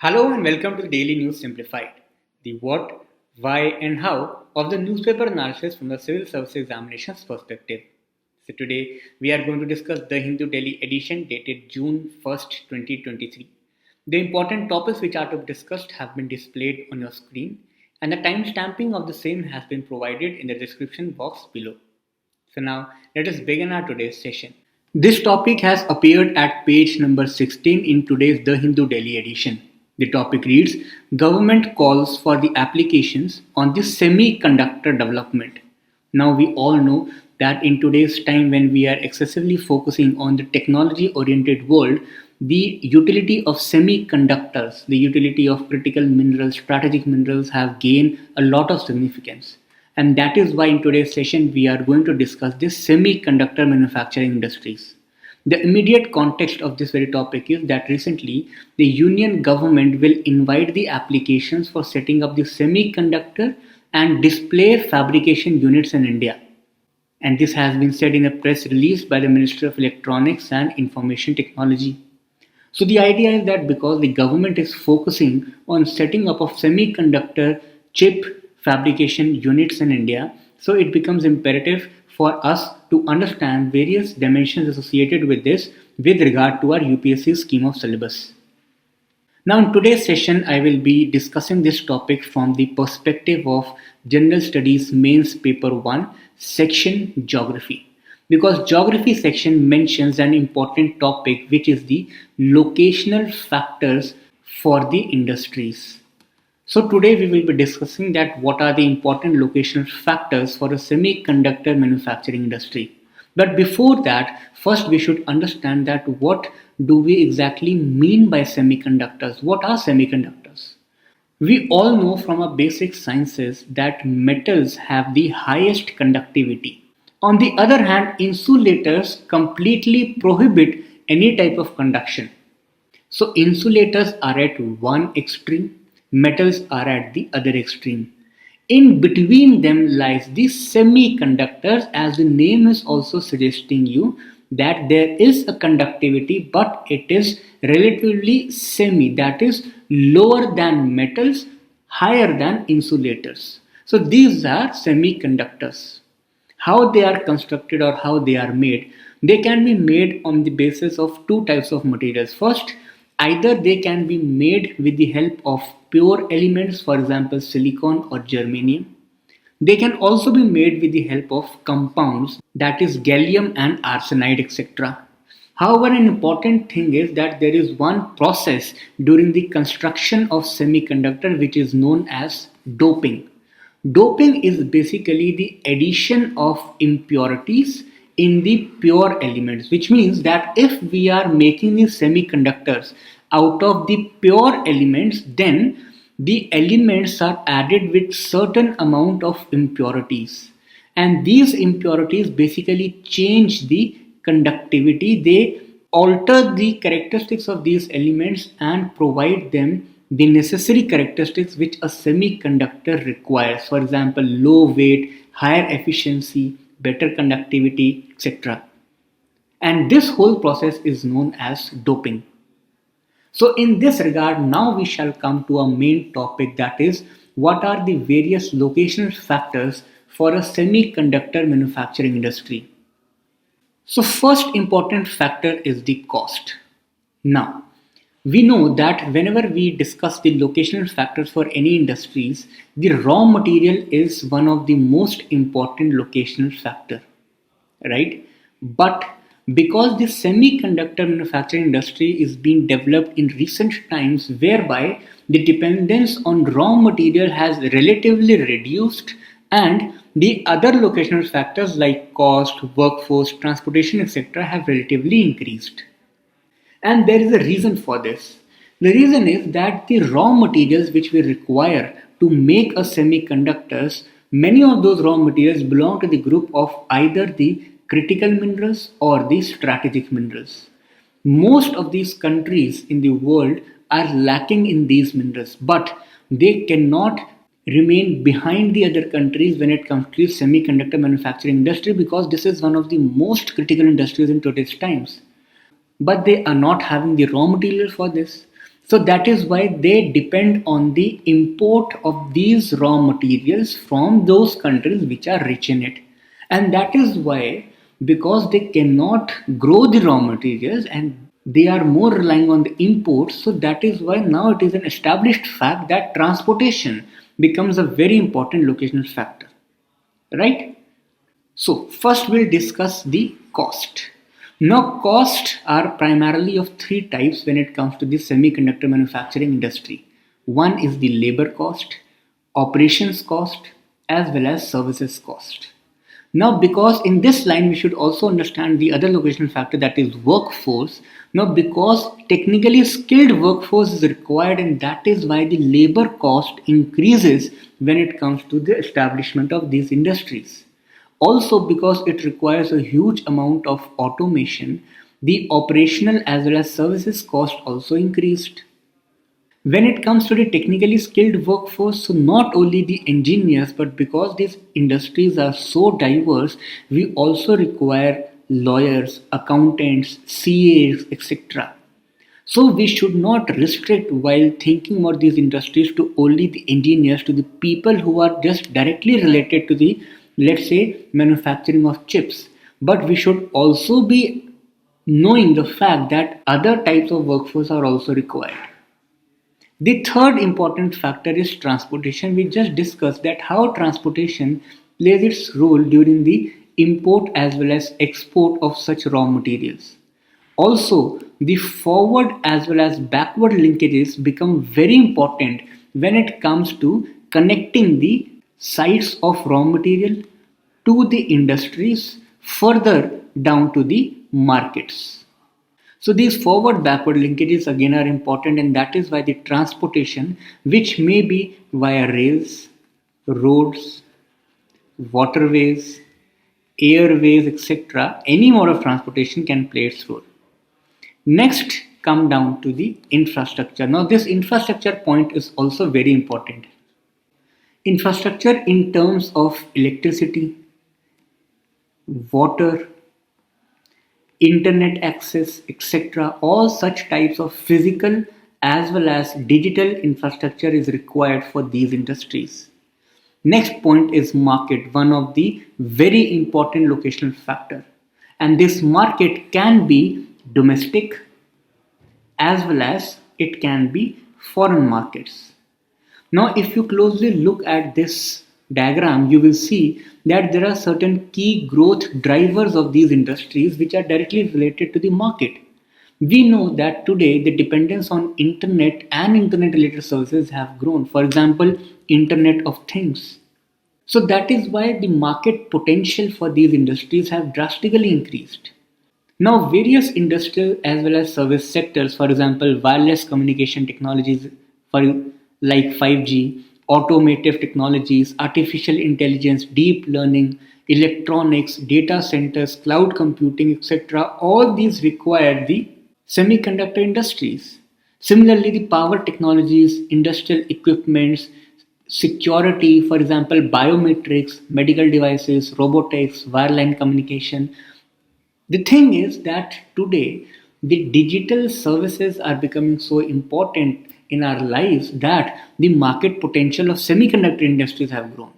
Hello and welcome to the Daily News Simplified, the what, why, and how of the newspaper analysis from the civil service examinations perspective. So, today we are going to discuss the Hindu Daily edition dated June 1st, 2023. The important topics which are to be discussed have been displayed on your screen, and the time stamping of the same has been provided in the description box below. So, now let us begin our today's session. This topic has appeared at page number 16 in today's The Hindu Daily edition. The topic reads, Government calls for the applications on the semiconductor development. Now we all know that in today's time when we are excessively focusing on the technology oriented world, the utility of semiconductors, the utility of critical minerals, strategic minerals have gained a lot of significance. And that is why in today's session we are going to discuss the semiconductor manufacturing industries. The immediate context of this very topic is that recently the union government will invite the applications for setting up the semiconductor and display fabrication units in India. And this has been said in a press release by the Ministry of Electronics and Information Technology. So the idea is that because the government is focusing on setting up of semiconductor chip fabrication units in India, so it becomes imperative for us to understand various dimensions associated with this with regard to our UPSC scheme of syllabus. Now in today's session, I will be discussing this topic from the perspective of General Studies Mains Paper 1, Section Geography. Because Geography section mentions an important topic which is the locational factors for the industries. So today we will be discussing that what are the important locational factors for a semiconductor manufacturing industry. But before that, first we should understand that what do we exactly mean by semiconductors? What are semiconductors? We all know from our basic sciences that metals have the highest conductivity. On the other hand, insulators completely prohibit any type of conduction. So insulators are at one extreme, metals are at the other extreme. In between them lies the semiconductors, as the name is also suggesting you that there is a conductivity, but it is relatively semi, that is lower than metals, higher than insulators. So these are semiconductors. How they are constructed or how they are made? They can be made on the basis of two types of materials. First, either they can be made with the help of pure elements, for example silicon or germanium. They can also be made with the help of compounds, that is gallium and arsenide, etc. However, an important thing is that there is one process during the construction of semiconductor which is known as doping. Doping is basically the addition of impurities in the pure elements, which means that if we are making these semiconductors out of the pure elements, then the elements are added with certain amount of impurities, and these impurities basically change the conductivity. They alter the characteristics of these elements and provide them the necessary characteristics which a semiconductor requires, for example low weight, higher efficiency, better conductivity, etc. And this whole process is known as doping. So in this regard, now we shall come to our main topic, that is what are the various locational factors for a semiconductor manufacturing industry. So first important factor is the cost. Now we know that whenever we discuss the locational factors for any industries, the raw material is one of the most important locational factor, right? But because the semiconductor manufacturing industry is being developed in recent times, whereby the dependence on raw material has relatively reduced and the other locational factors like cost, workforce, transportation, etc. have relatively increased. And there is a reason for this. The reason is that the raw materials which we require to make a semiconductors, many of those raw materials belong to the group of either the critical minerals or the strategic minerals. Most of these countries in the world are lacking in these minerals, but they cannot remain behind the other countries when it comes to the semiconductor manufacturing industry, because this is one of the most critical industries in today's times. But they are not having the raw material for this. So that is why they depend on the import of these raw materials from those countries which are rich in it. And that is why, because they cannot grow the raw materials and they are more relying on the imports, so that is why now it is an established fact that transportation becomes a very important locational factor, right? So first we'll discuss the cost. Now costs are primarily of three types when it comes to the semiconductor manufacturing industry. One is the labor cost, operations cost, as well as services cost. Now because in this line we should also understand the other locational factor, that is workforce. Now because technically skilled workforce is required, and that is why the labor cost increases when it comes to the establishment of these industries. Also, because it requires a huge amount of automation, the operational as well as services cost also increased. When it comes to the technically skilled workforce, so not only the engineers, but because these industries are so diverse, we also require lawyers, accountants, CAs, etc. So we should not restrict while thinking about these industries to only the engineers, to the people who are just directly related to the, let's say, manufacturing of chips. But we should also be knowing the fact that other types of workforce are also required. The third important factor is transportation. We just discussed that how transportation plays its role during the import as well as export of such raw materials. Also, the forward as well as backward linkages become very important when it comes to connecting the sites of raw material to the industries, further down to the markets. So these forward backward linkages again are important, and that is why the transportation, which may be via rails, roads, waterways, airways, etc., any mode of transportation can play its role. Next, come down to the infrastructure. Now this infrastructure point is also very important. Infrastructure in terms of electricity, water, internet access, etc., all such types of physical as well as digital infrastructure is required for these industries. Next point is market, one of the very important locational factor. And this market can be domestic as well as it can be foreign markets. Now, if you closely look at this diagram, you will see that there are certain key growth drivers of these industries which are directly related to the market. We know that today the dependence on internet and internet related services have grown. For example, Internet of Things. So that is why the market potential for these industries have drastically increased. Now, various industrial as well as service sectors, for example, wireless communication technologies for like 5G, automotive technologies, artificial intelligence, deep learning, electronics, data centers, cloud computing, etc., all these require the semiconductor industries. Similarly, the power technologies, industrial equipments, security, for example, biometrics, medical devices, robotics, wireline communication. The thing is that today the digital services are becoming so important in our lives that the market potential of semiconductor industries have grown,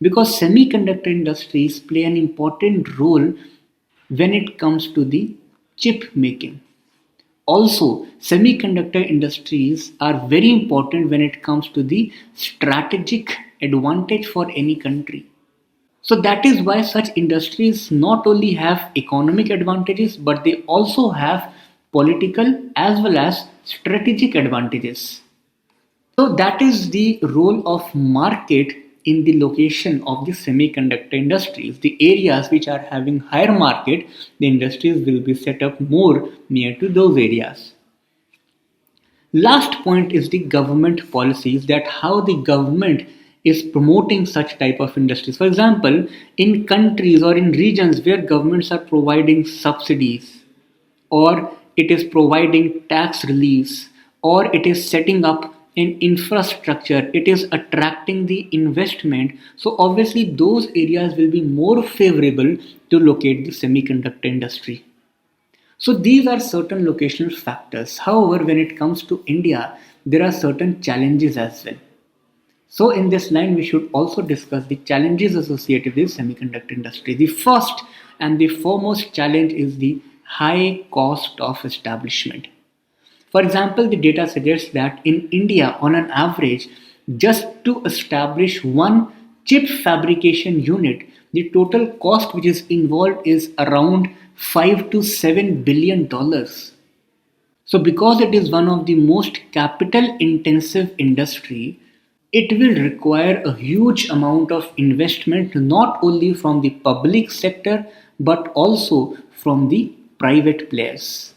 because semiconductor industries play an important role when it comes to the chip making. Also, semiconductor industries are very important when it comes to the strategic advantage for any country. So that is why such industries not only have economic advantages, but they also have political as well as strategic advantages. So that is the role of market in the location of the semiconductor industries. The areas which are having higher market, the industries will be set up more near to those areas. Last point is the government policies, that how the government is promoting such type of industries. For example, in countries or in regions where governments are providing subsidies, or it is providing tax reliefs, or it is setting up an infrastructure, it is attracting the investment. So obviously those areas will be more favorable to locate the semiconductor industry. So these are certain locational factors. However, when it comes to India, there are certain challenges as well. So in this line, we should also discuss the challenges associated with semiconductor industry. The first and the foremost challenge is the high cost of establishment. For example, the data suggests that in India, on an average, just to establish one chip fabrication unit, the total cost which is involved is around 5 to 7 billion dollars. So because it is one of the most capital intensive industry, it will require a huge amount of investment not only from the public sector but also from the private players.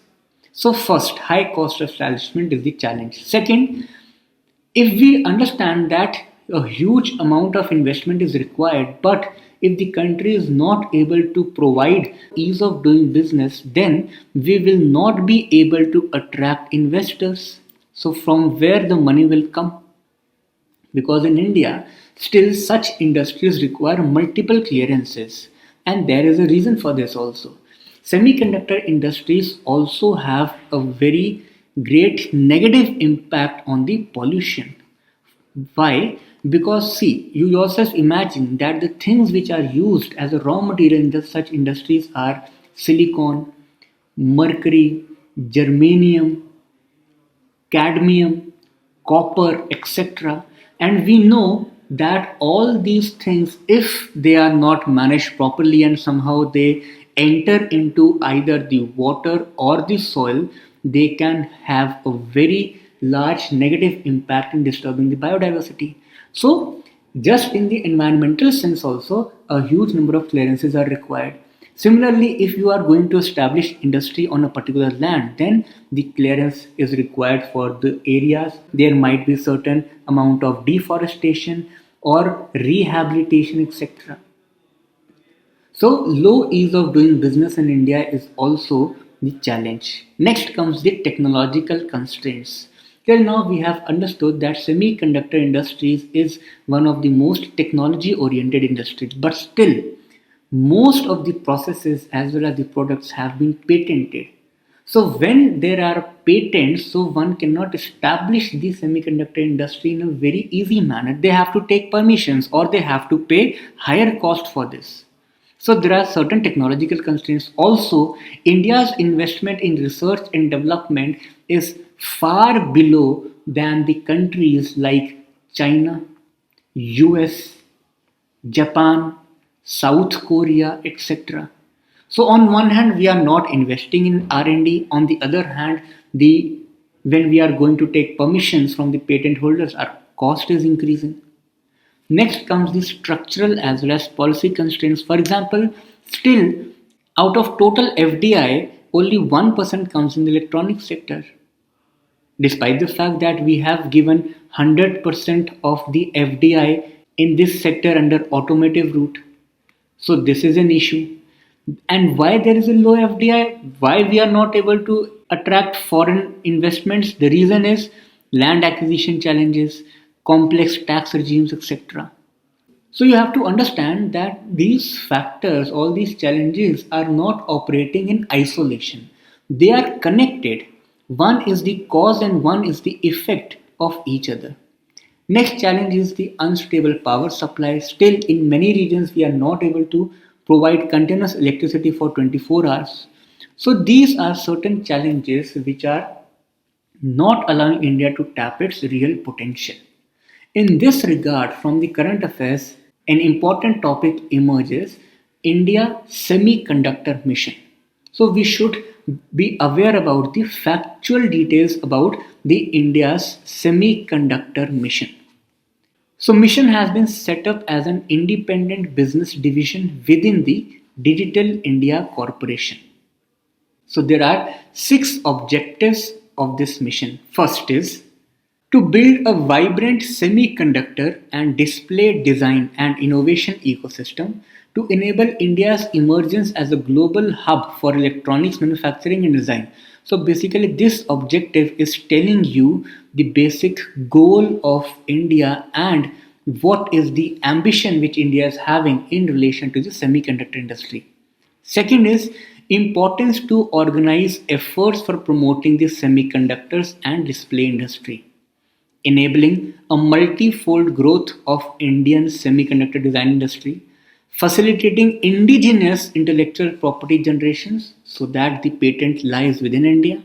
So first, high cost of establishment is the challenge. Second, if we understand that a huge amount of investment is required, but if the country is not able to provide ease of doing business, then we will not be able to attract investors. So from where the money will come? Because in India, still such industries require multiple clearances, and there is a reason for this also. Semiconductor industries also have a very great negative impact on the pollution. Why? Because see, you yourself imagine that the things which are used as a raw material in such industries are silicon, mercury, germanium, cadmium, copper, etc. And we know that all these things, if they are not managed properly and somehow they enter into either the water or the soil, they can have a very large negative impact in disturbing the biodiversity. So, just in the environmental sense, also a huge number of clearances are required. Similarly, if you are going to establish industry on a particular land, then the clearance is required for the areas. There might be certain amount of deforestation or rehabilitation, etc. So low ease of doing business in India is also the challenge. Next comes the technological constraints. Till now we have understood that semiconductor industries is one of the most technology oriented industries, but still most of the processes as well as the products have been patented. So when there are patents, so one cannot establish the semiconductor industry in a very easy manner. They have to take permissions or they have to pay higher cost for this. So there are certain technological constraints. Also, India's investment in research and development is far below than the countries like China, US, Japan, South Korea, etc. So on one hand, we are not investing in R&D. On the other hand, the when we are going to take permissions from the patent holders, our cost is increasing. Next comes the structural as well as policy constraints. For example, still out of total FDI, only 1% comes in the electronic sector, despite the fact that we have given 100% of the FDI in this sector under automotive route. So this is an issue. And why there is a low FDI? Why we are not able to attract foreign investments? The reason is land acquisition challenges, complex tax regimes, etc. So you have to understand that these factors, all these challenges are not operating in isolation. They are connected. One is the cause and one is the effect of each other. Next challenge is the unstable power supply. Still, in many regions, we are not able to provide continuous electricity for 24 hours. So these are certain challenges which are not allowing India to tap its real potential. In this regard, from the current affairs, an important topic emerges: India Semiconductor Mission. So we should be aware about the factual details about the India's semiconductor mission. So mission has been set up as an independent business division within the Digital India Corporation. So there are 6 objectives of this mission. First is to build a vibrant semiconductor and display design and innovation ecosystem to enable India's emergence as a global hub for electronics manufacturing and design. So basically this objective is telling you the basic goal of India and what is the ambition which India is having in relation to the semiconductor industry. Second is importance to organize efforts for promoting the semiconductors and display industry, enabling a multi-fold growth of Indian semiconductor design industry, facilitating indigenous intellectual property generations so that the patent lies within India,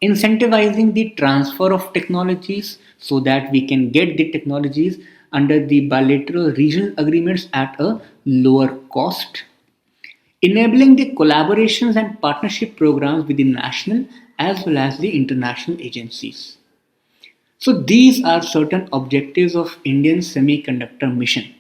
incentivizing the transfer of technologies so that we can get the technologies under the bilateral regional agreements at a lower cost, enabling the collaborations and partnership programs with the national as well as the international agencies. So these are certain objectives of Indian semiconductor mission.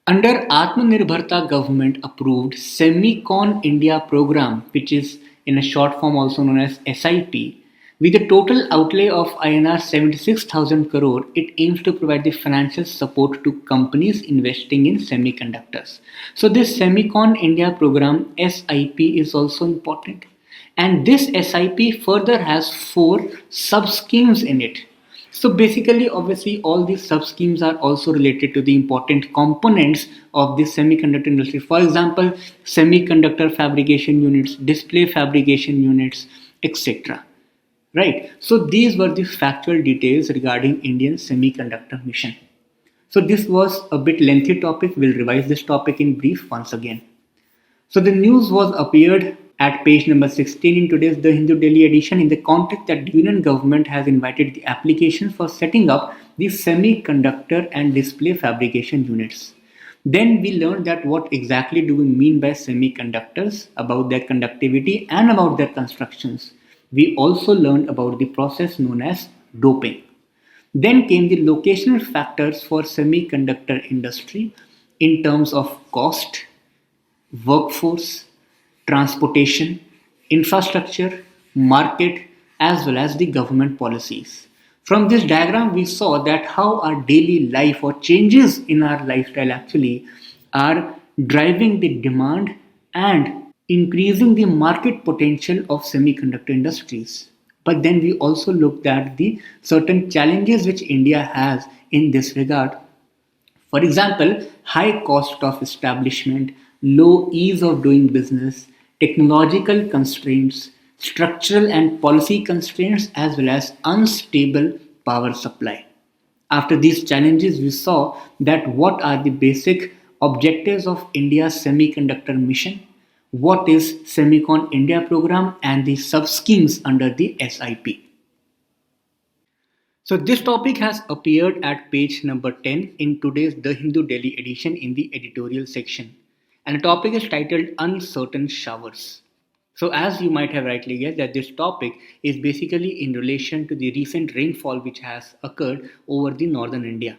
Under Atmanirbharta government approved Semicon India program, which is in a short form also known as SIP, with a total outlay of INR 76,000 crore, it aims to provide the financial support to companies investing in semiconductors. So this Semicon India program SIP is also important. And this SIP further has 4 sub schemes in it. So basically, obviously, all these sub schemes are also related to the important components of the semiconductor industry. For example, semiconductor fabrication units, display fabrication units, etc. Right. So these were the factual details regarding Indian semiconductor mission. So this was a bit lengthy topic. We'll revise this topic in brief once again. So the news was appeared at page number 16 in today's The Hindu Daily edition in the context that the Union government has invited the applications for setting up the semiconductor and display fabrication units. Then we learned that what exactly do we mean by semiconductors, about their conductivity and about their constructions. We also learned about the process known as doping. Then came the locational factors for semiconductor industry in terms of cost, workforce, transportation, infrastructure, market, as well as the government policies. From this diagram, we saw that how our daily life or changes in our lifestyle actually are driving the demand and increasing the market potential of semiconductor industries. But then we also looked at the certain challenges which India has in this regard. For example, high cost of establishment, low ease of doing business, technological constraints, structural and policy constraints, as well as unstable power supply. After these challenges, we saw that what are the basic objectives of India's semiconductor mission, what is Semicon India program, and the sub schemes under the SIP. So this topic has appeared at page number 10 in today's The Hindu Daily edition in the editorial section. And the topic is titled Uncertain Showers. So as you might have rightly guessed that this topic is basically in relation to the recent rainfall which has occurred over the northern India.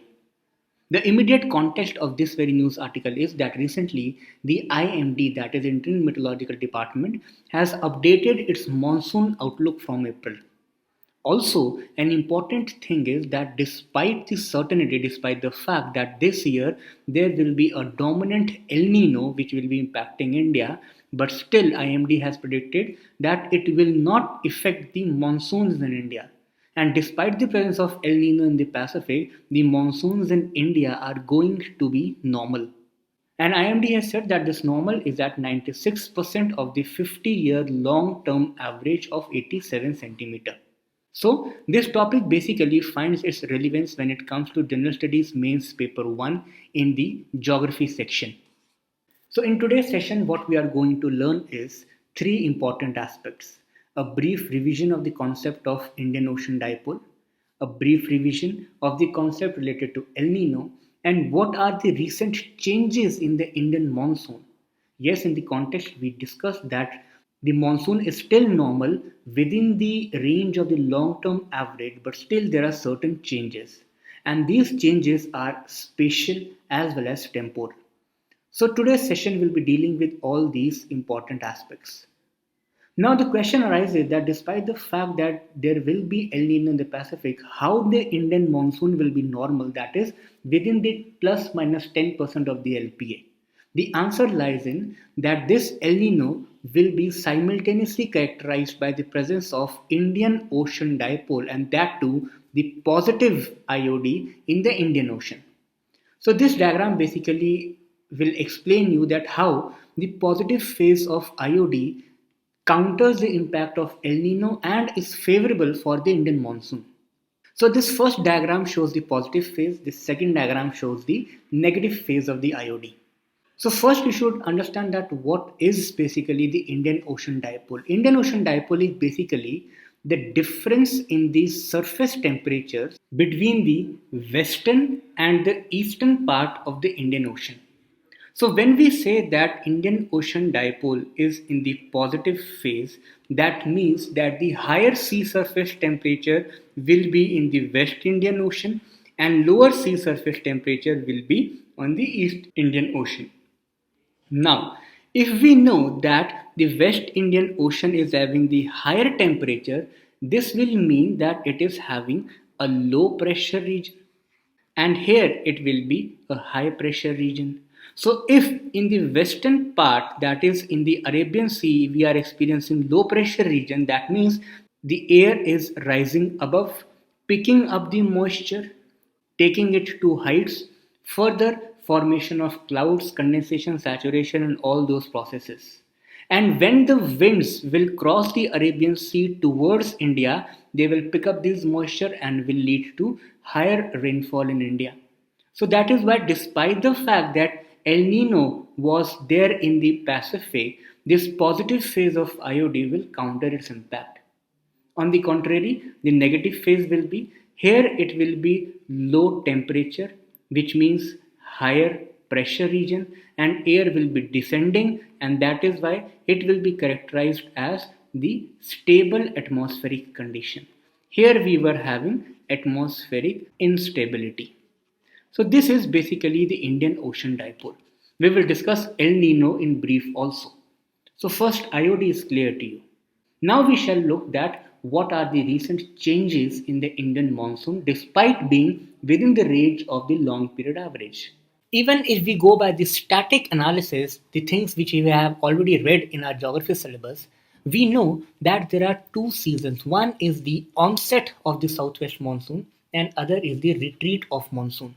The immediate context of this very news article is that recently the IMD, that is Indian Meteorological Department, has updated its monsoon outlook from April. Also, an important thing is that despite the certainty, despite the fact that this year there will be a dominant El Nino which will be impacting India, but still IMD has predicted that it will not affect the monsoons in India. And despite the presence of El Nino in the Pacific, the monsoons in India are going to be normal. And IMD has said that this normal is at 96% of the 50-year long-term average of 87 centimeter. So this topic basically finds its relevance when it comes to General Studies Mains Paper 1 in the Geography section. So in today's session, what we are going to learn is 3 important aspects. A brief revision of the concept of Indian Ocean Dipole, a brief revision of the concept related to El Nino, and what are the recent changes in the Indian monsoon. Yes, in the context we discussed that the monsoon is still normal within the range of the long-term average, but still there are certain changes. And these changes are spatial as well as temporal. So today's session will be dealing with all these important aspects. Now the question arises that despite the fact that there will be El Nino in the Pacific, how the Indian monsoon will be normal, that is within the plus minus 10% of the LPA. The answer lies in that this El Nino will be simultaneously characterized by the presence of Indian Ocean Dipole, and that too the positive IOD in the Indian Ocean. So this diagram basically will explain you that how the positive phase of IOD counters the impact of El Nino and is favorable for the Indian monsoon. So this first diagram shows the positive phase, this second diagram shows the negative phase of the IOD. So first you should understand that what is basically the Indian Ocean Dipole. Indian Ocean Dipole is basically the difference in the surface temperatures between the western and the eastern part of the Indian Ocean. So when we say that Indian Ocean Dipole is in the positive phase, that means that the higher sea surface temperature will be in the West Indian Ocean and lower sea surface temperature will be on the East Indian Ocean. Now, if we know that the West Indian Ocean is having the higher temperature, this will mean that it is having a low pressure region, and here it will be a high pressure region. So if in the western part, that is in the Arabian Sea, we are experiencing low pressure region, that means the air is rising above, picking up the moisture, taking it to heights, further formation of clouds, condensation, saturation, and all those processes. And when the winds will cross the Arabian Sea towards India, they will pick up this moisture and will lead to higher rainfall in India. So that is why, despite the fact that El Nino was there in the Pacific, this positive phase of IOD will counter its impact. On the contrary, the negative phase will be here it will be low temperature, which means higher pressure region, and air will be descending, and that is why it will be characterized as the stable atmospheric condition. Here we were having atmospheric instability. So this is basically the Indian Ocean Dipole. We will discuss El Nino in brief also. So first IOD is clear to you. Now we shall look at what are the recent changes in the Indian monsoon despite being within the range of the long period average. Even if we go by the static analysis, the things which we have already read in our geography syllabus, we know that there are two seasons. One is the onset of the southwest monsoon and other is the retreat of monsoon.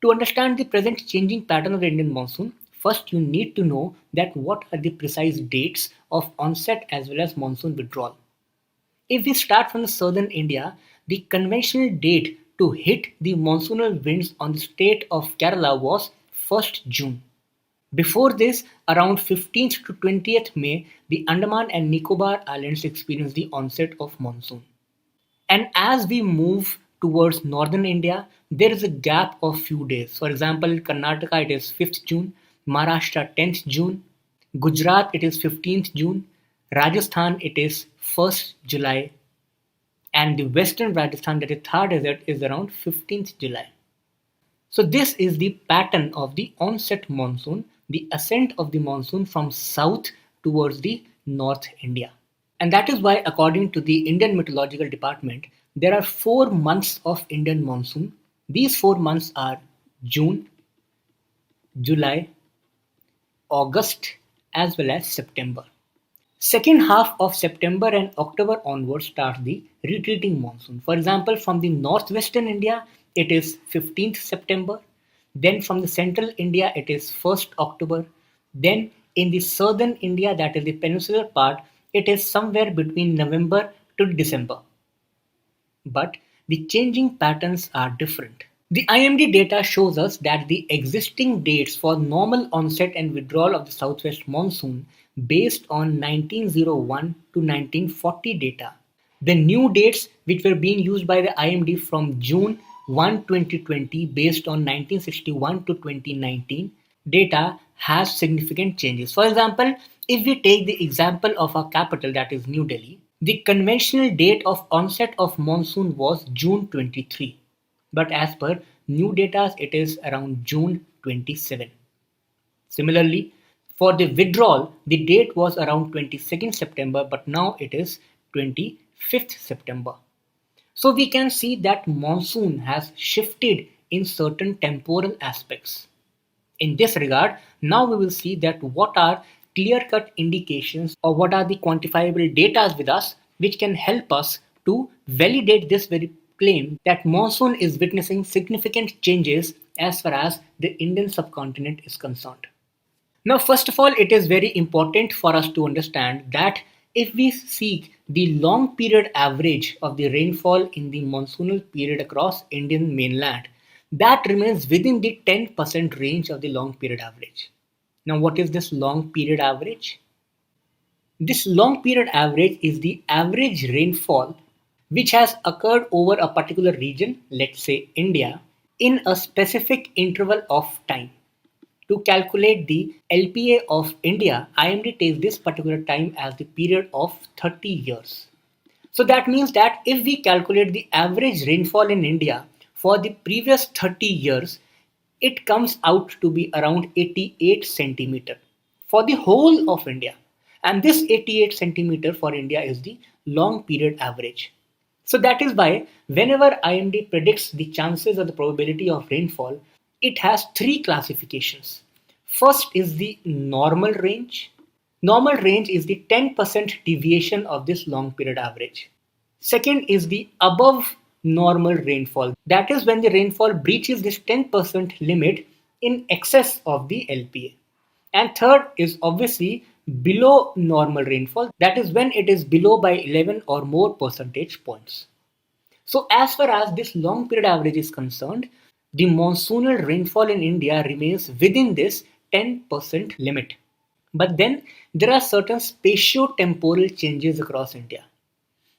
To understand the present changing pattern of the Indian monsoon, first you need to know that what are the precise dates of onset as well as monsoon withdrawal. If we start from the southern India, the conventional date to hit the monsoonal winds on the state of Kerala was 1st June. Before this, around 15th to 20th May, the Andaman and Nicobar Islands experienced the onset of monsoon. And as we move towards northern India, there is a gap of few days. For example, Karnataka it is 5th June, Maharashtra 10th June, Gujarat it is 15th June, Rajasthan it is 1st July, and the western Rajasthan, that is Thar Desert, is around 15th July. So this is the pattern of the onset monsoon, the ascent of the monsoon from south towards the North India. And that is why, according to the Indian Meteorological Department, there are 4 months of Indian monsoon. These 4 months are June, July, August, as well as September. Second half of September and October onwards starts the retreating monsoon. For example, from the northwestern India, it is 15th September. Then from the central India, it is 1st October. Then in the southern India, that is the peninsular part, it is somewhere between November to December. But the changing patterns are different. The IMD data shows us that the existing dates for normal onset and withdrawal of the southwest monsoon based on 1901 to 1940 data. The new dates which were being used by the IMD from June 1, 2020 based on 1961 to 2019 data has significant changes. For example, if we take the example of our capital, that is New Delhi, the conventional date of onset of monsoon was June 23. But as per new data, it is around June 27. Similarly, for the withdrawal, the date was around 22nd September, but now it is 25th September. So we can see that monsoon has shifted in certain temporal aspects. In this regard, now we will see that what are clear-cut indications or what are the quantifiable data with us which can help us to validate this very claim that monsoon is witnessing significant changes as far as the Indian subcontinent is concerned. Now, first of all, it is very important for us to understand that if we seek the long period average of the rainfall in the monsoonal period across Indian mainland, that remains within the 10% range of the long period average. Now, what is this long period average? This long period average is the average rainfall which has occurred over a particular region, let's say India, in a specific interval of time. To calculate the LPA of India, IMD takes this particular time as the period of 30 years. So that means that if we calculate the average rainfall in India for the previous 30 years, it comes out to be around 88 centimeter for the whole of India. And this 88 centimeter for India is the long period average. So that is why whenever IMD predicts the chances or the probability of rainfall, it has three classifications. First is the normal range. Normal range is the 10% deviation of this long period average. Second is the above normal rainfall. That is when the rainfall breaches this 10% limit in excess of the LPA. And third is obviously below normal rainfall. That is when it is below by 11 or more percentage points. So as far as this long period average is concerned, the monsoonal rainfall in India remains within this 10% limit. But then there are certain spatio-temporal changes across India.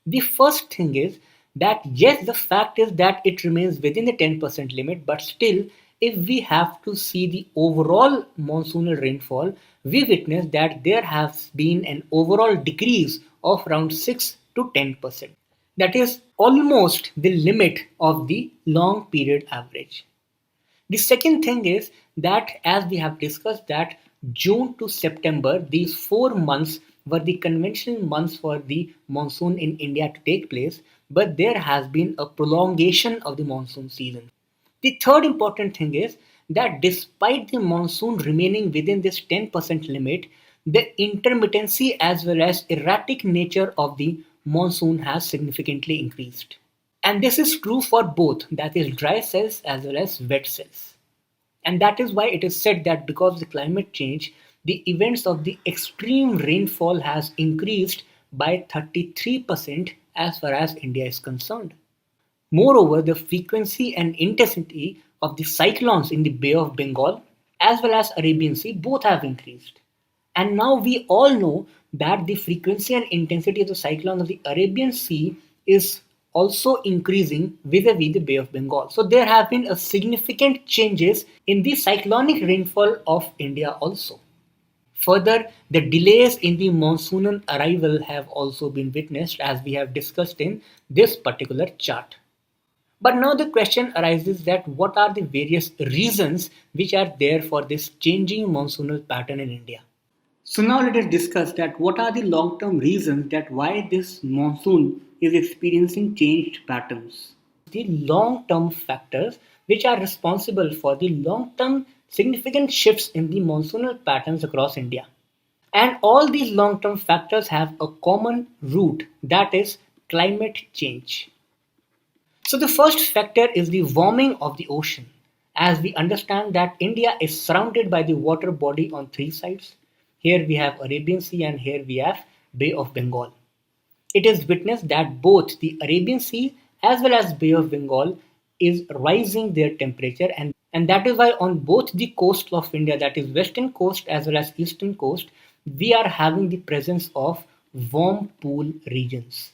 The first thing is that yes, the fact is that it remains within the 10% limit, but still, if we have to see the overall monsoonal rainfall, we witness that there has been an overall decrease of around 6 to 10%. That is almost the limit of the long period average. The second thing is that as we have discussed that June to September, these 4 months were the conventional months for the monsoon in India to take place, but there has been a prolongation of the monsoon season. The third important thing is that despite the monsoon remaining within this 10% limit, the intermittency as well as erratic nature of the monsoon has significantly increased. And this is true for both, that is dry cells as well as wet cells. And that is why it is said that because of the climate change, the events of the extreme rainfall has increased by 33% as far as India is concerned. Moreover, the frequency and intensity of the cyclones in the Bay of Bengal as well as Arabian Sea both have increased. And now we all know that the frequency and intensity of the cyclones of the Arabian Sea is also increasing vis-a-vis the Bay of Bengal. So there have been a significant changes in the cyclonic rainfall of India also. Further, the delays in the monsoonal arrival have also been witnessed as we have discussed in this particular chart. But now the question arises that what are the various reasons which are there for this changing monsoonal pattern in India? So now let us discuss that what are the long-term reasons that why this monsoon is experiencing changed patterns. The long-term factors which are responsible for the long-term significant shifts in the monsoonal patterns across India. And all these long-term factors have a common root, that is climate change. So the first factor is the warming of the ocean. As we understand that India is surrounded by the water body on three sides. Here we have Arabian Sea and here we have Bay of Bengal. It is witnessed that both the Arabian Sea as well as Bay of Bengal is rising their temperature, and that is why on both the coast of India, that is western coast as well as eastern coast, we are having the presence of warm pool regions.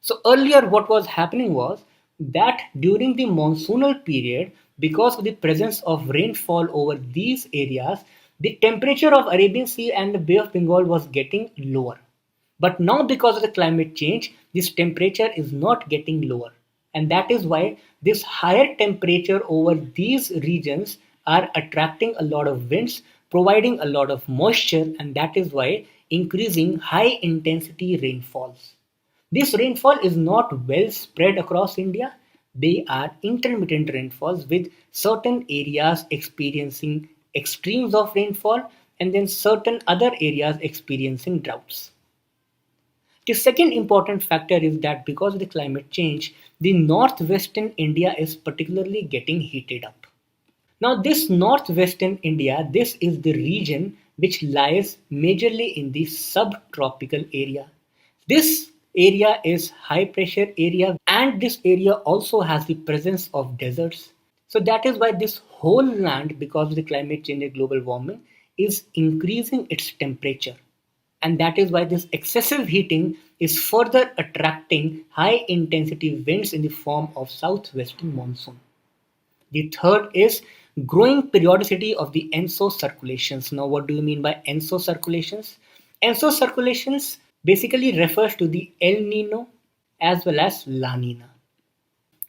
So earlier what was happening was that during the monsoonal period, because of the presence of rainfall over these areas, the temperature of Arabian Sea and the Bay of Bengal was getting lower. But now because of the climate change, this temperature is not getting lower. And that is why this higher temperature over these regions are attracting a lot of winds, providing a lot of moisture, and that is why increasing high intensity rainfalls. This rainfall is not well spread across India. They are intermittent rainfalls with certain areas experiencing extremes of rainfall and then certain other areas experiencing droughts. The second important factor is that because of the climate change, the northwestern India is particularly getting heated up. Now, this northwestern India, this is the region which lies majorly in the subtropical area. This area is high pressure area and this area also has the presence of deserts. So that is why this whole land, because of the climate change and global warming, is increasing its temperature. And that is why this excessive heating is further attracting high intensity winds in the form of southwestern monsoon. The third is growing periodicity of the ENSO circulations. Now, what do you mean by ENSO circulations? ENSO circulations basically refers to the El Nino as well as La Nina.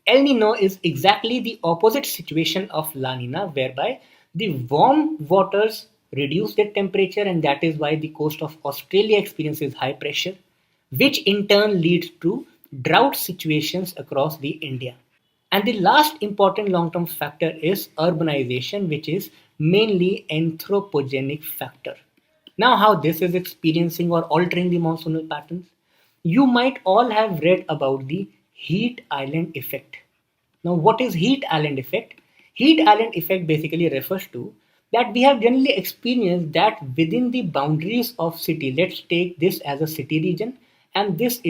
El Nino is exactly the opposite situation of La Nina, whereby the warm waters reduce their temperature, and that is why the coast of Australia experiences high pressure, which in turn leads to drought situations across the India. And the last important long-term factor is urbanization, which is mainly anthropogenic factor. Now, how this is experiencing or altering the monsoonal patterns? You might all have read about the heat island effect. Now, what is heat island effect? Heat island effect basically refers to that we have generally experienced that within the boundaries of city, let's take this as a city region, and these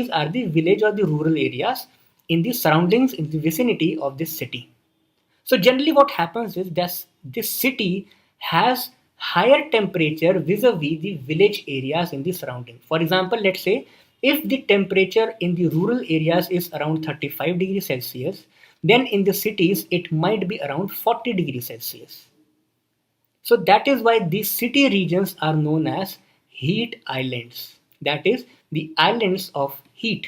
are the village or the rural areas in the surroundings in the vicinity of this city. So generally what happens is that this city has higher temperature vis-a-vis the village areas in the surrounding. For example, let's say if the temperature in the rural areas is around 35 degrees Celsius, then in the cities it might be around 40 degrees Celsius. So that is why these city regions are known as heat islands. That is the islands of heat.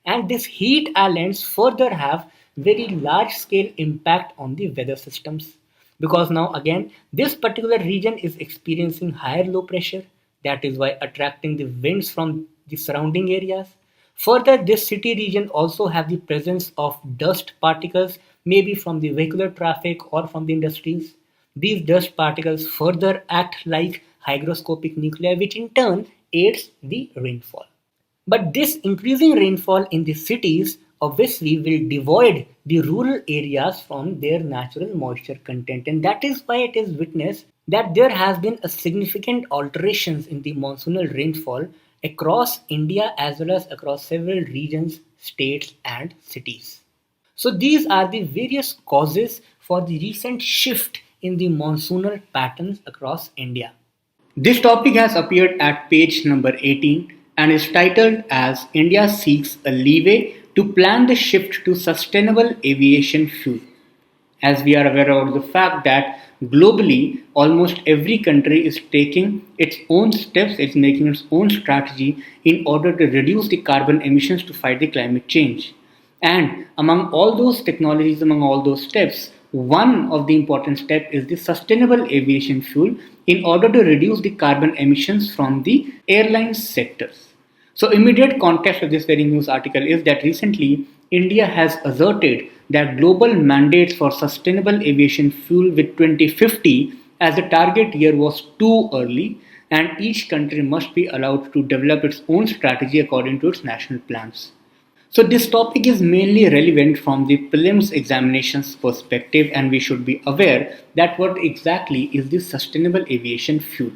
And these heat islands further have very large scale impact on the weather systems, because now again this particular region is experiencing higher low pressure, that is why attracting the winds from the surrounding areas. Further, this city region also have the presence of dust particles, maybe from the vehicular traffic or from the industries. These dust particles further act like hygroscopic nuclei, which in turn aids the rainfall. But this increasing rainfall in the cities obviously will devoid the rural areas from their natural moisture content, and that is why it is witnessed that there has been a significant alterations in the monsoonal rainfall across India as well as across several regions, states and cities. So these are the various causes for the recent shift in the monsoonal patterns across India. This topic has appeared at page number 18 and is titled as India Seeks a Leeway to Plan the Shift to Sustainable Aviation Fuel. As we are aware of the fact that globally almost every country is taking its own steps, it's making its own strategy in order to reduce the carbon emissions to fight the climate change. And among all those technologies, among all those steps, one of the important steps is the sustainable aviation fuel in order to reduce the carbon emissions from the airline sectors. So, immediate context of this very news article is that recently India has asserted that global mandates for sustainable aviation fuel with 2050 as a target year was too early, and each country must be allowed to develop its own strategy according to its national plans. So this topic is mainly relevant from the prelims examinations perspective, and we should be aware that what exactly is the sustainable aviation fuel.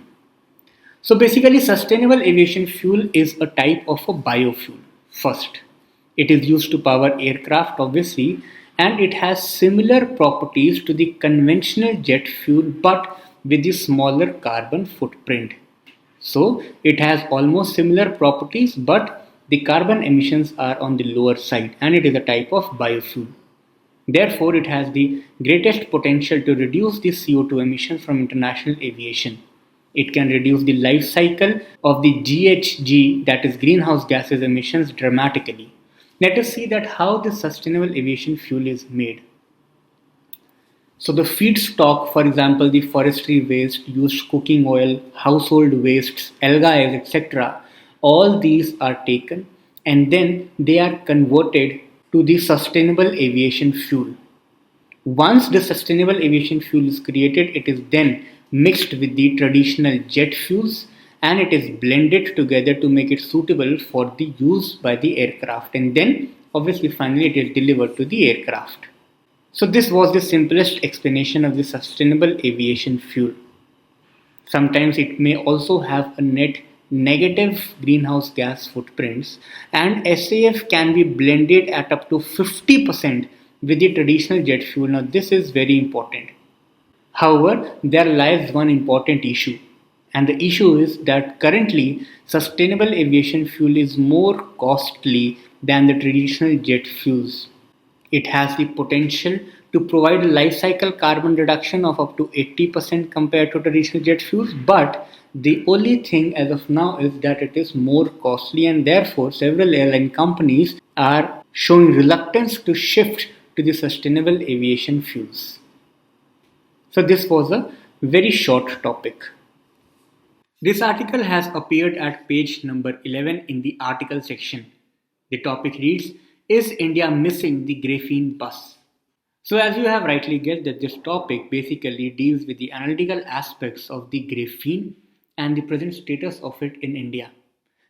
So basically sustainable aviation fuel is a type of a biofuel. First, it is used to power aircraft obviously, and it has similar properties to the conventional jet fuel but with the smaller carbon footprint. So it has almost similar properties, but the carbon emissions are on the lower side, and it is a type of biofuel. Therefore, it has the greatest potential to reduce the CO2 emissions from international aviation. It can reduce the life cycle of the GHG, that is greenhouse gases emissions, dramatically. Let us see that how this sustainable aviation fuel is made. So the feedstock, for example, the forestry waste, used cooking oil, household wastes, algae, etc., all these are taken and then they are converted to the sustainable aviation fuel. Once the sustainable aviation fuel is created, it is then mixed with the traditional jet fuels and it is blended together to make it suitable for the use by the aircraft, and then obviously finally it is delivered to the aircraft. So this was the simplest explanation of the sustainable aviation fuel. Sometimes it may also have a net negative greenhouse gas footprints, and SAF can be blended at up to 50% with the traditional jet fuel. Now this is very important. However, there lies one important issue, and the issue is that currently sustainable aviation fuel is more costly than the traditional jet fuels. It has the potential to provide a life cycle carbon reduction of up to 80% compared to traditional jet fuels, but the only thing as of now is that it is more costly, and therefore several airline companies are showing reluctance to shift to the sustainable aviation fuels. So this was a very short topic. This article has appeared at page number 11 in the article section. The topic reads, Is India missing the graphene bus? So as you have rightly guessed that this topic basically deals with the analytical aspects of the graphene and the present status of it in India.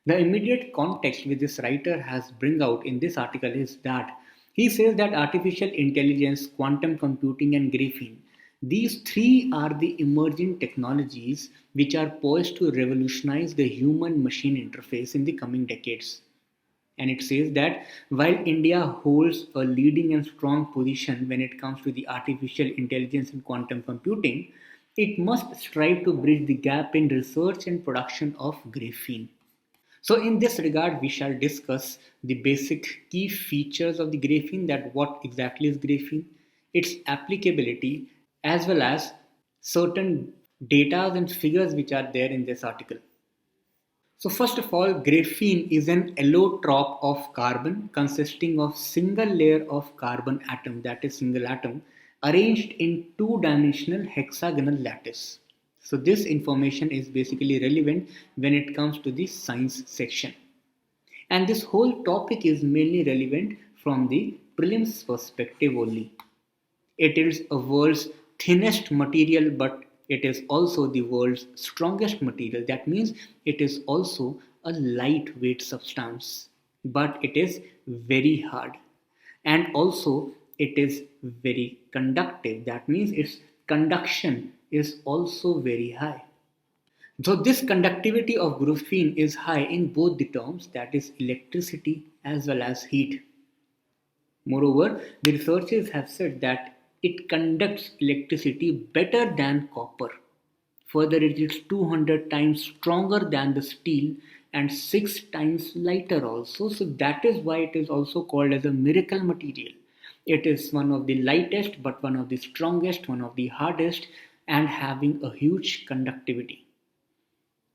The immediate context which this writer has bring out in this article is that he says that artificial intelligence, quantum computing and graphene, these three are the emerging technologies which are poised to revolutionize the human machine interface in the coming decades. And it says that while India holds a leading and strong position when it comes to the artificial intelligence and quantum computing, it must strive to bridge the gap in research and production of graphene. So, in this regard, we shall discuss the basic key features of the graphene, that what exactly is graphene, its applicability, as well as certain data and figures which are there in this article. So first of all, graphene is an allotrope of carbon consisting of single layer of carbon atom, that is single atom, arranged in two-dimensional hexagonal lattice. So this information is basically relevant when it comes to the science section. And this whole topic is mainly relevant from the prelims perspective only. It is a world's thinnest material, but it is also the world's strongest material. That means it is also a lightweight substance, but it is very hard. And also, it is very conductive. That means its conduction is also very high. So, this conductivity of graphene is high in both the terms, that is electricity as well as heat. Moreover, the researchers have said that it conducts electricity better than copper. Further, it is 200 times stronger than the steel and 6 times lighter also. So that is why it is also called as a miracle material. It is one of the lightest but one of the strongest, one of the hardest, and having a huge conductivity.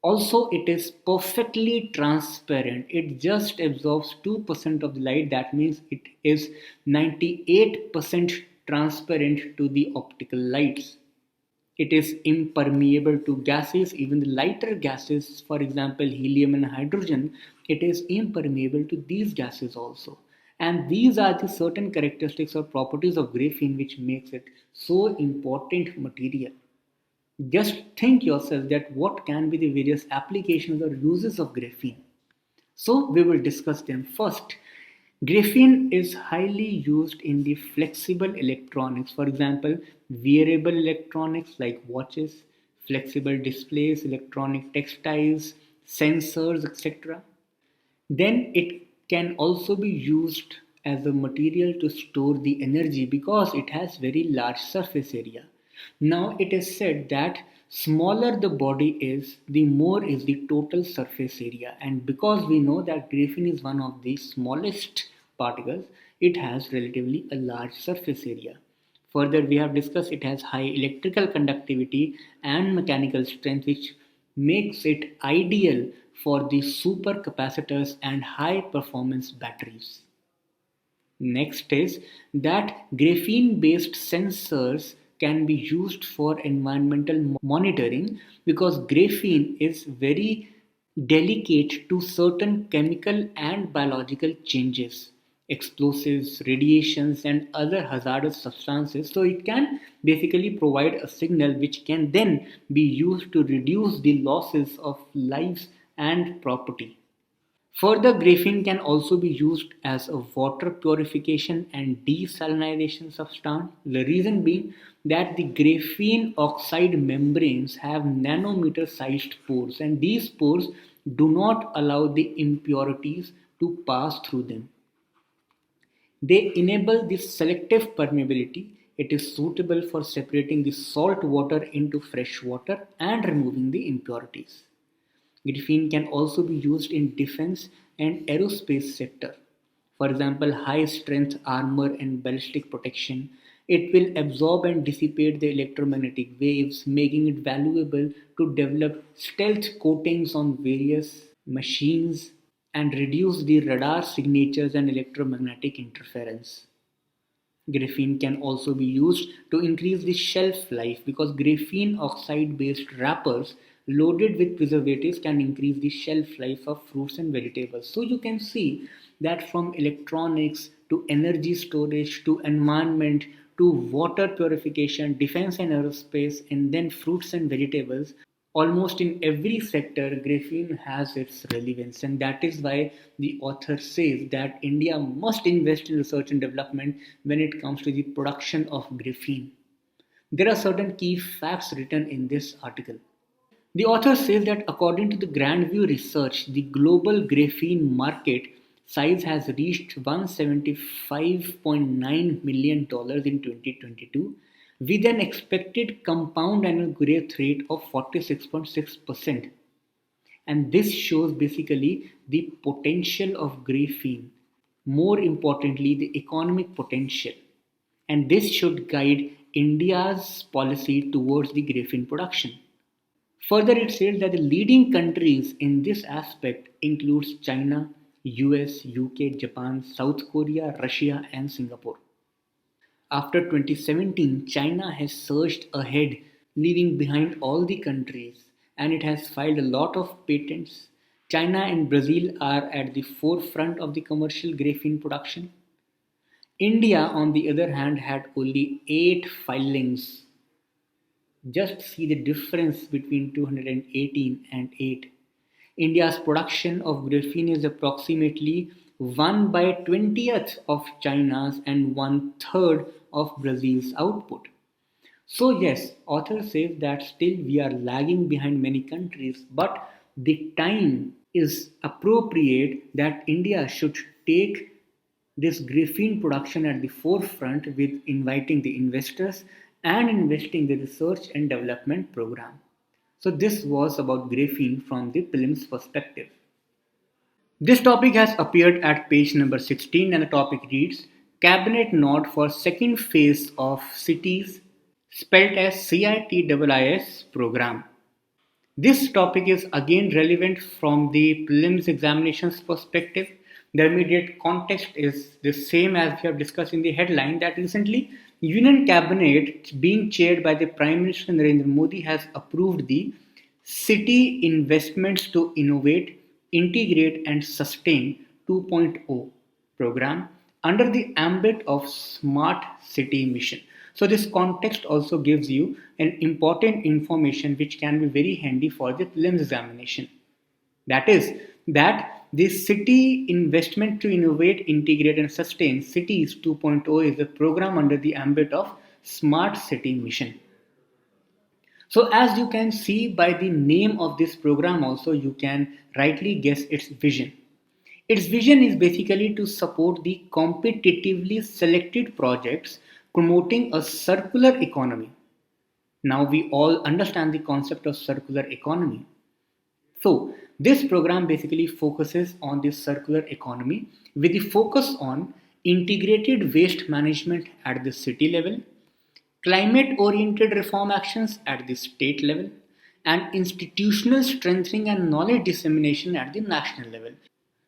Also, it is perfectly transparent. It just absorbs 2% of the light. That means it is 98% transparent to the optical lights. It is impermeable to gases, even the lighter gases, for example, helium and hydrogen. It is impermeable to these gases also. And these are the certain characteristics or properties of graphene which makes it so important material. Just think yourself that what can be the various applications or uses of graphene. So we will discuss them first. Graphene is highly used in the flexible electronics, for example, wearable electronics like watches, flexible displays, electronic textiles, sensors, etc. Then it can also be used as a material to store the energy because it has very large surface area. Now it is said that smaller the body is, the more is the total surface area, and because we know that graphene is one of the smallest particles, it has relatively a large surface area. Further, we have discussed it has high electrical conductivity and mechanical strength, which makes it ideal for the supercapacitors and high performance batteries. Next is that graphene based sensors can be used for environmental monitoring because graphene is very delicate to certain chemical and biological changes, explosives, radiations, and other hazardous substances. So, it can basically provide a signal which can then be used to reduce the losses of lives and property. Further, graphene can also be used as a water purification and desalinization substance. The reason being that the graphene oxide membranes have nanometer sized pores, and these pores do not allow the impurities to pass through them. They enable this selective permeability. It is suitable for separating the salt water into fresh water and removing the impurities. Graphene can also be used in defense and aerospace sector. For example, high strength armor and ballistic protection. It will absorb and dissipate the electromagnetic waves, making it valuable to develop stealth coatings on various machines and reduce the radar signatures and electromagnetic interference. Graphene can also be used to increase the shelf life because graphene oxide based wrappers loaded with preservatives can increase the shelf life of fruits and vegetables. So you can see that from electronics to energy storage to environment to water purification, defense and aerospace, and then fruits and vegetables, almost in every sector, graphene has its relevance, and that is why the author says that India must invest in research and development when it comes to the production of graphene. There are certain key facts written in this article. The author says that according to the Grandview research, the global graphene market size has reached $175.9 million in 2022 with an expected compound annual growth rate of 46.6%. And this shows basically the potential of graphene, more importantly, the economic potential. And this should guide India's policy towards the graphene production. Further, it says that the leading countries in this aspect includes China, US, UK, Japan, South Korea, Russia, and Singapore. After 2017, China has surged ahead, leaving behind all the countries, and it has filed a lot of patents. China and Brazil are at the forefront of the commercial graphene production. India, on the other hand, had only 8 filings. Just see the difference between 218 and 8. India's production of graphene is approximately 1 by 20th of China's and 1/3 of Brazil's output. So yes, author says that still we are lagging behind many countries, but the time is appropriate that India should take this graphene production at the forefront with inviting the investors and investing the research and development program. So this was about graphene from the prelims perspective. This topic has appeared at page number 16 and the topic reads Cabinet Nod for second phase of CITIIS spelled as CITIIS program. This topic is again relevant from the prelims examinations perspective. The immediate context is the same as we have discussed in the headline that recently Union Cabinet being chaired by the Prime Minister Narendra Modi has approved the City Investments to Innovate, Integrate and Sustain 2.0 program under the ambit of Smart City Mission. So this context also gives you an important information which can be very handy for the prelims examination. That is that the City Investment to Innovate, Integrate and Sustain CITIIS 2.0 is a program under the ambit of Smart City Mission. So as you can see by the name of this program also you can rightly guess its vision. Its vision is basically to support the competitively selected projects promoting a circular economy. Now we all understand the concept of circular economy. So this program basically focuses on the circular economy with the focus on integrated waste management at the city level, climate oriented reform actions at the state level, and institutional strengthening and knowledge dissemination at the national level.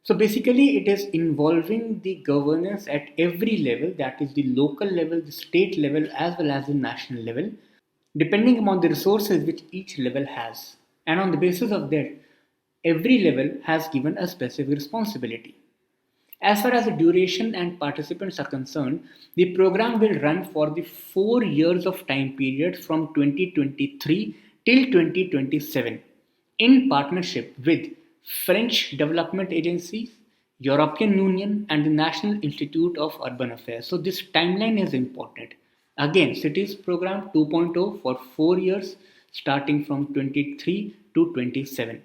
So basically, it is involving the governance at every level, that is the local level, the state level, as well as the national level, depending upon the resources which each level has. And on the basis of that, every level has given a specific responsibility. As far as the duration and participants are concerned, the program will run for the 4 years of time period from 2023 till 2027 in partnership with French Development Agency, European Union, and the National Institute of Urban Affairs. So this timeline is important. Again, CITIIS program 2.0 for 4 years starting from 23 to 27.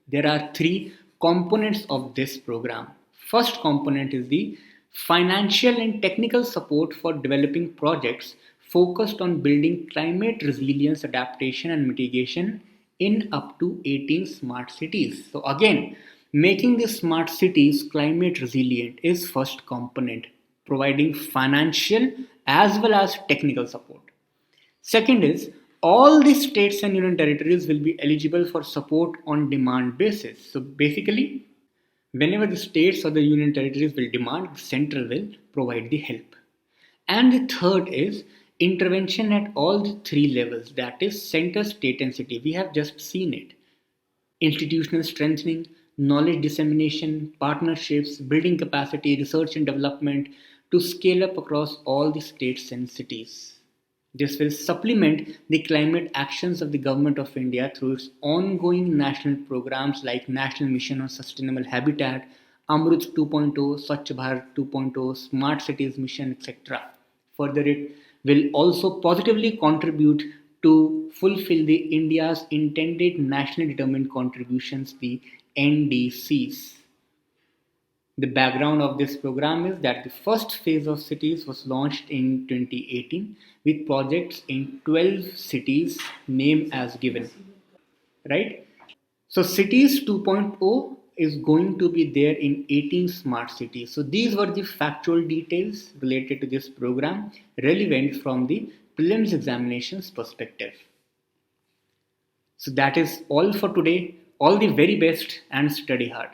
There are three components of this program. First component is the financial and technical support for developing projects focused on building climate resilience, adaptation, and mitigation in up to 18 smart cities. So, again, making the smart cities climate resilient is first component, providing financial as well as technical support. Second is all the states and union territories will be eligible for support on demand basis. So basically, whenever the states or the union territories will demand, the central will provide the help. And the third is intervention at all the three levels, that is center, state, and city. We have just seen it. Institutional strengthening, knowledge dissemination, partnerships, building capacity, research and development to scale up across all the states and cities. This will supplement the climate actions of the Government of India through its ongoing national programs like National Mission on Sustainable Habitat, Amrut 2.0, Swachh Bharat 2.0, Smart Cities Mission, etc. Further, it will also positively contribute to fulfill the India's intended nationally determined contributions, the NDCs. The background of this program is that the first phase of cities was launched in 2018 with projects in 12 cities, name as given. Right? So cities 2.0 is going to be there in 18 smart cities. So these were the factual details related to this program relevant from the prelims examinations perspective. So that is all for today. All the very best and study hard.